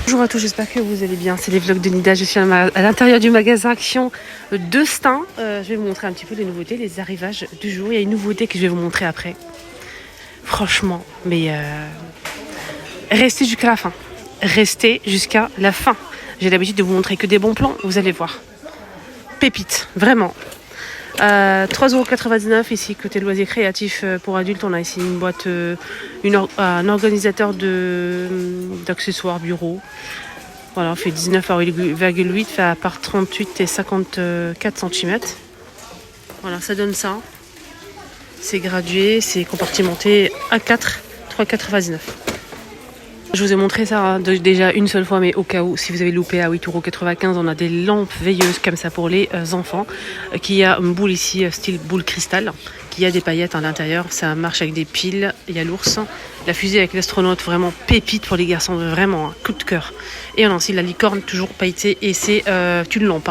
Bonjour à tous, j'espère que vous allez bien. C'est les vlogs de Nida. Je suis à l'intérieur du magasin Action de Stein. Je vais vous montrer un petit peu les nouveautés, les arrivages du jour. Il y a une nouveauté que je vais vous montrer après. Franchement, mais restez jusqu'à la fin. Restez jusqu'à la fin. J'ai l'habitude de vous montrer que des bons plans, vous allez voir. Pépite, vraiment. 3,99 € ici côté loisirs créatifs pour adultes. On a ici une boîte, un organisateur d'accessoires bureau. Voilà, on fait 19,8 fait à part 38 et 54 cm. Voilà, ça donne ça. C'est gradué, c'est compartimenté A4, 3,99 €. Je vous ai montré ça déjà une seule fois, mais au cas où, si vous avez loupé à 8,95 €, on a des lampes veilleuses comme ça pour les enfants. Qui a une boule ici, style boule cristal, qui a des paillettes à l'intérieur. Ça marche avec des piles. Il y a l'ours, la fusée avec l'astronaute, vraiment pépite pour les garçons, vraiment un coup de cœur. Et on a aussi la licorne, toujours pailletée, et c'est une lampe.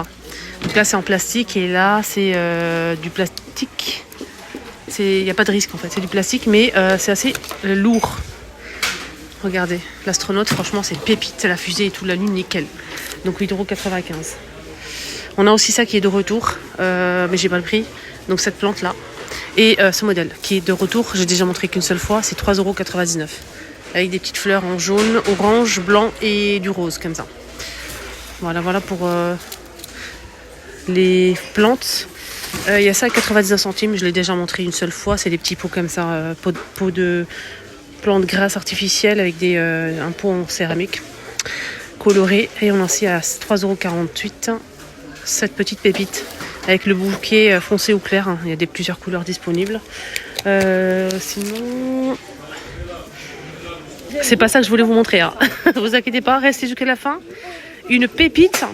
Donc là, c'est en plastique, et là, c'est du plastique. Il n'y a pas de risque en fait, c'est du plastique, mais c'est assez lourd. Regardez, l'astronaute, franchement, c'est pépite, la fusée et tout, la lune, nickel. Donc 8,95 €. On a aussi ça qui est de retour, mais j'ai pas le prix. Donc cette plante-là. Et ce modèle qui est de retour, j'ai déjà montré qu'une seule fois, c'est 3,99 €. Avec des petites fleurs en jaune, orange, blanc et du rose, comme ça. Voilà pour les plantes. Il y a ça à 99 centimes, je l'ai déjà montré une seule fois. C'est des petits pots comme ça, pots de plantes grasses artificielles avec un pot en céramique coloré. Et on a aussi à 3,48 € cette petite pépite avec le bouquet foncé ou clair. Il y a plusieurs couleurs disponibles. Sinon, c'est pas ça que je voulais vous montrer. Vous inquiétez pas, restez jusqu'à la fin. Une pépite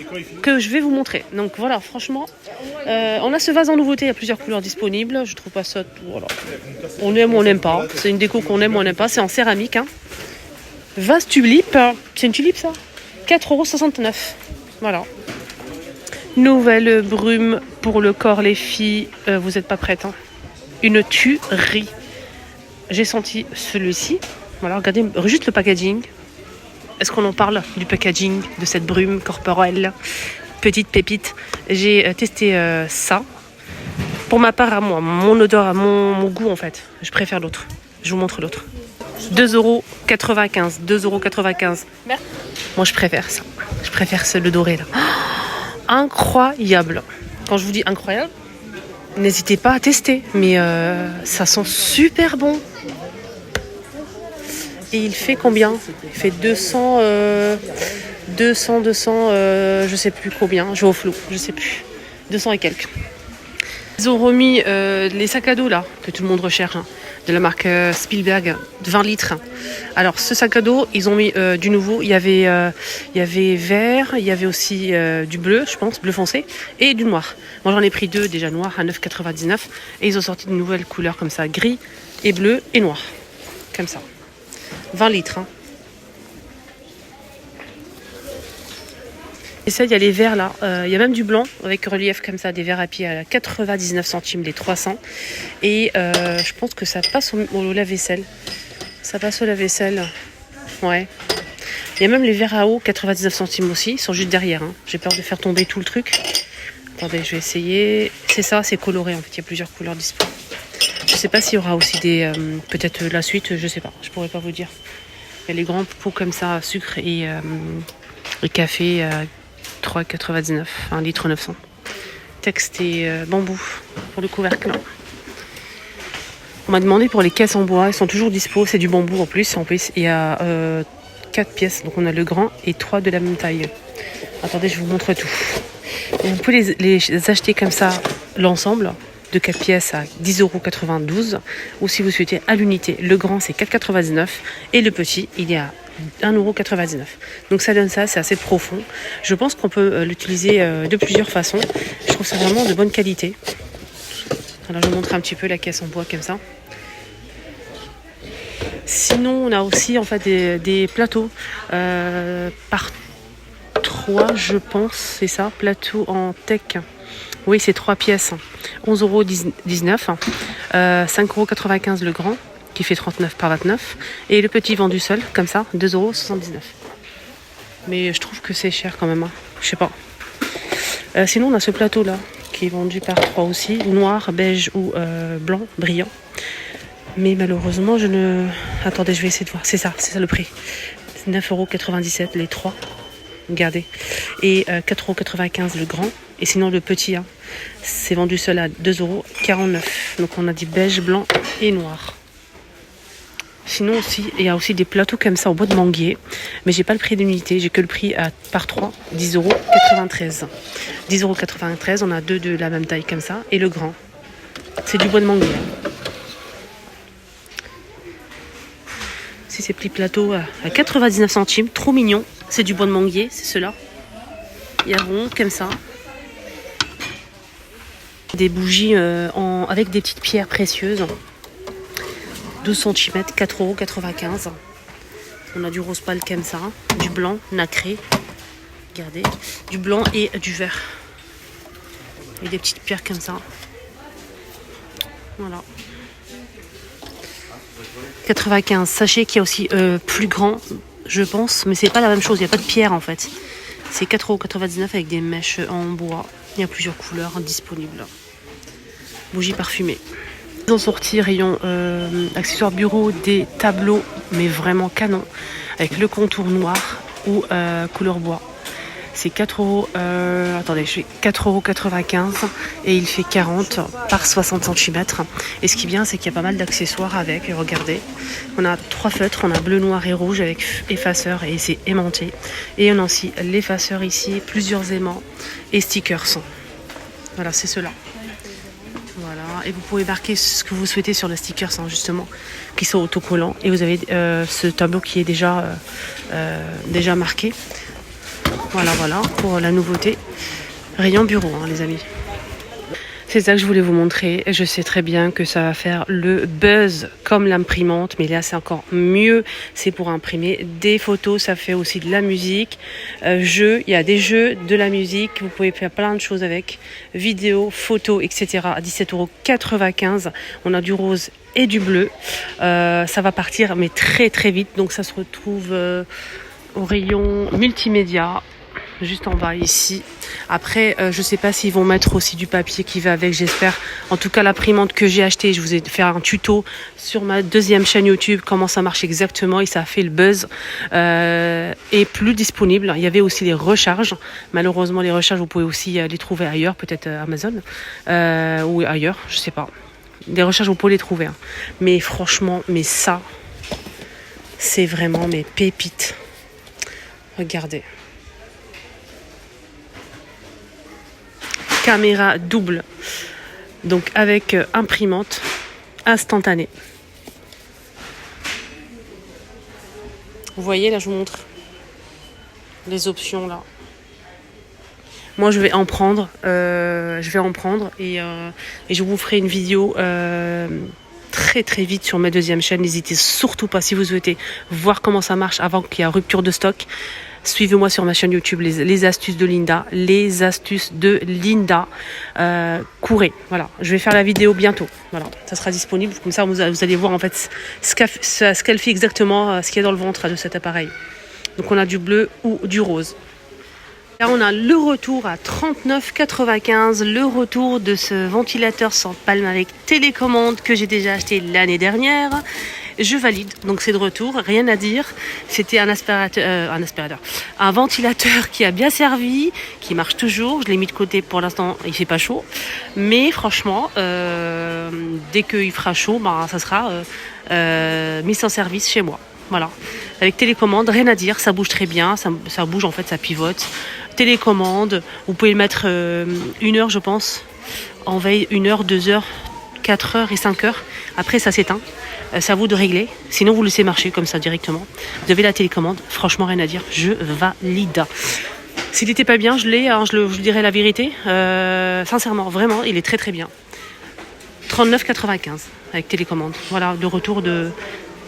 que je vais vous montrer. Donc voilà, franchement, on a ce vase en nouveauté, il y a plusieurs couleurs disponibles. Je trouve pas ça, voilà. On aime ou on n'aime pas. C'est une déco qu'on aime ou on n'aime pas. C'est en céramique. Vase tulipe. C'est une tulipe ça. 4,69 €. Voilà. Nouvelle brume pour le corps, les filles. Vous n'êtes pas prêtes. Une tuerie. J'ai senti celui-ci. Voilà, regardez juste le packaging. Est-ce qu'on en parle du packaging de cette brume corporelle? Petite pépite. J'ai testé ça. Pour ma part, à moi, mon odeur, à mon goût en fait. Je préfère l'autre. Je vous montre l'autre. 2,95 €. 2,95 €. Moi, je préfère ça. Je préfère le doré là. Oh, incroyable. Quand je vous dis incroyable, n'hésitez pas à tester. Mais ça sent super bon. Et il fait combien? Il fait 200, je sais plus combien. Je vais au flou, je sais plus. 200 et quelques. Ils ont remis les sacs à dos là, que tout le monde recherche, de la marque Spielberg, de 20 litres. Alors ce sac à dos, ils ont mis du nouveau. Il y avait vert, il y avait aussi du bleu, je pense, bleu foncé, et du noir. Moi j'en ai pris deux déjà noirs à 9,99 €. Et ils ont sorti de nouvelles couleurs comme ça, gris et bleu et noir. Comme ça. 20 litres. Et ça, il y a les verres là. Il y a même du blanc avec relief comme ça, des verres à pied à 99 centimes, les 300. Et je pense que ça passe au lave-vaisselle. Ça passe au lave-vaisselle. Ouais. Il y a même les verres à eau, 99 centimes aussi. Ils sont juste derrière. J'ai peur de faire tomber tout le truc. Attendez, je vais essayer. C'est ça, c'est coloré en fait. Il y a plusieurs couleurs disponibles. Je sais pas s'il y aura aussi peut-être la suite, je sais pas, je pourrais pas vous dire. Il y a les grands pots comme ça, sucre et café à 3,99 €, 1 litre 900. Texte et bambou pour le couvercle. On m'a demandé pour les caisses en bois, ils sont toujours dispo, c'est du bambou en plus. Il y a 4 pièces, donc on a le grand et 3 de la même taille. Attendez, je vous montre tout. Vous pouvez les acheter comme ça, l'ensemble. De 4 pièces à 10,92 €, ou si vous souhaitez à l'unité, le grand c'est 4,99 € et le petit il est à 1,99 €. Donc ça donne ça, c'est assez profond. Je pense qu'on peut l'utiliser de plusieurs façons. Je trouve ça vraiment de bonne qualité. Alors je vous montre un petit peu la caisse en bois comme ça. Sinon on a aussi en fait des plateaux par 3 je pense, c'est ça, plateau en tech. Oui, c'est 3 pièces, 11,19 €, 5,95 € le grand, qui fait 39 par 29, et le petit vendu seul, comme ça, 2,79 €. Mais je trouve que c'est cher quand même, hein. Je sais pas. Sinon on a ce plateau là qui est vendu par 3 aussi, noir, beige ou blanc, brillant. Mais malheureusement je ne... Attendez, je vais essayer de voir. C'est ça le prix. 9,97 € les 3. Regardez. Et 4,95 € le grand. Et sinon le petit, hein, c'est vendu seul à 2,49 €. Donc on a dit beige, blanc et noir. Sinon aussi, il y a aussi des plateaux comme ça au bois de manguier. Mais j'ai pas le prix d'unité, j'ai que le prix par 3, 10,93 €. 10,93 €, on a 2 de la même taille comme ça. Et le grand, c'est du bois de manguier. Si ces petits plateaux à 99 centimes, trop mignon. C'est du bois de manguier, c'est ceux-là. Il y a rond comme ça. Des bougies avec des petites pierres précieuses. 12 cm, 4,95 €. On a du rose pâle comme ça, du blanc nacré. Regardez, du blanc et du vert. Et des petites pierres comme ça. Voilà. 95. Sachez qu'il y a aussi plus grand, je pense, mais c'est pas la même chose. Il n'y a pas de pierre en fait. C'est 4,99 € avec des mèches en bois. Il y a plusieurs couleurs disponibles. Bougies parfumées. Ils ont sorti rayon accessoires bureau, des tableaux, mais vraiment canon, avec le contour noir ou couleur bois. C'est 4 €, attendez, je fais 4,95 € et il fait 40 par 60 cm. Et ce qui est bien, c'est qu'il y a pas mal d'accessoires avec. Regardez, on a 3 feutres, on a bleu, noir et rouge avec effaceur et c'est aimanté. Et on a aussi l'effaceur ici, plusieurs aimants et stickers. Voilà, c'est cela. Voilà, et vous pouvez marquer ce que vous souhaitez sur les stickers, hein, justement, qui sont autocollants. Et vous avez ce tableau qui est déjà marqué. Voilà, pour la nouveauté. Rayon bureau, hein, les amis. C'est ça que je voulais vous montrer. Je sais très bien que ça va faire le buzz comme l'imprimante, mais là c'est encore mieux. C'est pour imprimer des photos, ça fait aussi de la musique. Il y a des jeux, de la musique, vous pouvez faire plein de choses avec. Vidéos, photos, etc. à 17,95 €. On a du rose et du bleu. Ça va partir, mais très très vite. Donc ça se retrouve au rayon multimédia. Juste en bas ici. Après, je sais pas s'ils vont mettre aussi du papier qui va avec, j'espère. En tout cas, l'imprimante que j'ai achetée, je vous ai fait un tuto sur ma deuxième chaîne YouTube, comment ça marche exactement, et ça a fait le buzz. Et plus disponible. Il y avait aussi les recharges. Malheureusement, les recharges, vous pouvez aussi les trouver ailleurs, peut-être Amazon ou ailleurs, je sais pas. Les recharges, vous pouvez les trouver. Hein. Mais franchement, ça, c'est vraiment mes pépites. Regardez. Caméra double, donc avec imprimante instantanée. Vous voyez, là je vous montre les options là. Moi je vais en prendre, et je vous ferai une vidéo très très vite sur ma deuxième chaîne. N'hésitez surtout pas, si vous souhaitez voir comment ça marche avant qu'il y ait rupture de stock. Suivez-moi sur ma chaîne YouTube, les astuces de Linda. Courez. Voilà, je vais faire la vidéo bientôt. Voilà, ça sera disponible. Comme ça, vous allez voir en fait ce qu'elle fait exactement, ce qu'il y a dans le ventre de cet appareil. Donc on a du bleu ou du rose. Là, on a le retour à 39,95 €, le retour de ce ventilateur sans palme avec télécommande que j'ai déjà acheté l'année dernière. Je valide, donc c'est de retour, rien à dire. C'était un ventilateur qui a bien servi, qui marche toujours. Je l'ai mis de côté pour l'instant, il fait pas chaud. Mais franchement, dès qu'il fera chaud, ça sera mis en service chez moi. Voilà, avec télécommande, rien à dire, ça bouge très bien, ça bouge en fait, ça pivote. Télécommande, vous pouvez le mettre 1 heure je pense, en veille 1 heure, 2 heures, 4 heures et 5 heures. Après ça s'éteint, c'est à vous de régler, sinon vous laissez marcher comme ça directement. Vous avez la télécommande, franchement rien à dire, je valide. S'il n'était pas bien, je vous dirai la vérité, sincèrement, vraiment, il est très très bien. 39,95 € avec télécommande, voilà, de retour de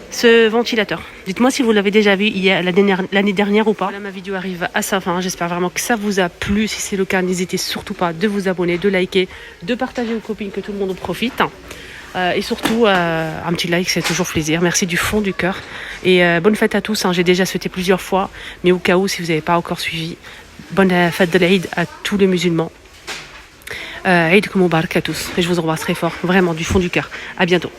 ce ventilateur. Dites-moi si vous l'avez déjà vu l'année dernière ou pas. Voilà, ma vidéo arrive à sa fin. J'espère vraiment que ça vous a plu. Si c'est le cas, n'hésitez surtout pas de vous abonner, de liker, de partager aux copines, que tout le monde en profite. Et surtout, un petit like, c'est toujours plaisir. Merci du fond du cœur. Et bonne fête à tous. Hein. J'ai déjà souhaité plusieurs fois. Mais au cas où, si vous n'avez pas encore suivi, bonne fête de l'Aïd à tous les musulmans. Aïd Moubarak à tous. Et je vous embrasse très fort. Vraiment, du fond du cœur. À bientôt.